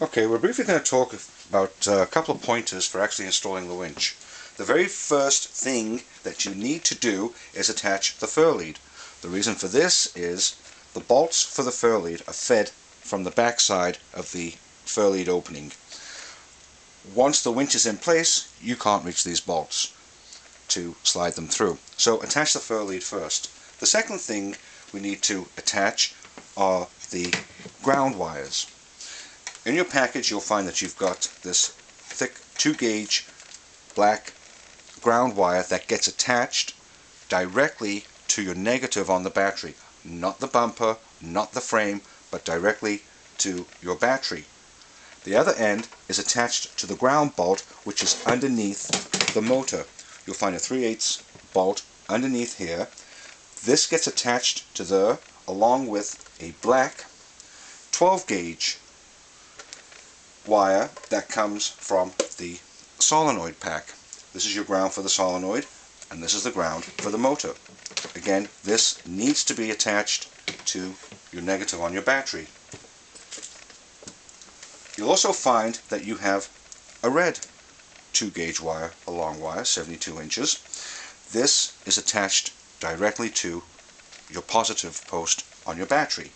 Okay, we're briefly going to talk about a couple of pointers for actually installing the winch. The very first thing that you need to do is attach the fur lead. The reason for this is the bolts for the fur lead are fed from the back side of the fur lead opening. Once the winch is in place, you can't reach these bolts to slide them through. So attach the fur lead first. The second thing we need to attach are the ground wires. In your package you'll find that you've got this thick 2-gauge black ground wire that gets attached directly to your negative on the battery. Not the bumper, not the frame, but directly to your battery. The other end is attached to the ground bolt, which is underneath the motor. You'll find a 3/8 bolt underneath here. This gets attached to there along with a black 12-gauge wire that comes from the solenoid pack. This is your ground for the solenoid, and this is the ground for the motor. Again, this needs to be attached to your negative on your battery. You'll also find that you have a red 2-gauge wire, a long wire, 72 inches. This is attached directly to your positive post on your battery.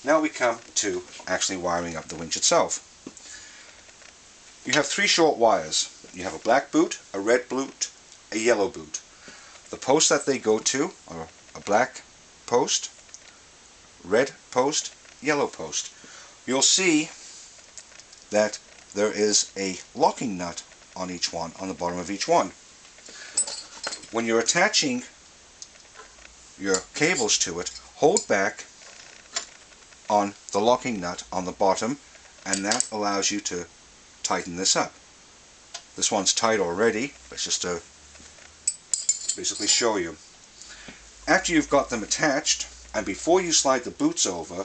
Now we come to actually wiring up the winch itself. You have 3 short wires. You have a black boot, a red boot, a yellow boot. The posts that they go to are a black post, red post, yellow post. You'll see that there is a locking nut on each one, on the bottom of each one. When you're attaching your cables to it, hold back on the locking nut on the bottom, and that allows you to tighten this up. This one's tight already, but it's just to basically show you. After you've got them attached, and before you slide the boots over,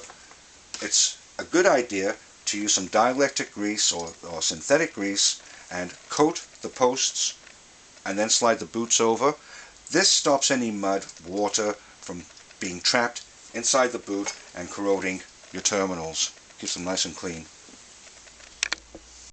it's a good idea to use some dielectric grease or synthetic grease and coat the posts and then slide the boots over. This stops any mud, water from being trapped inside the boot and corroding your terminals. Keeps them nice and clean.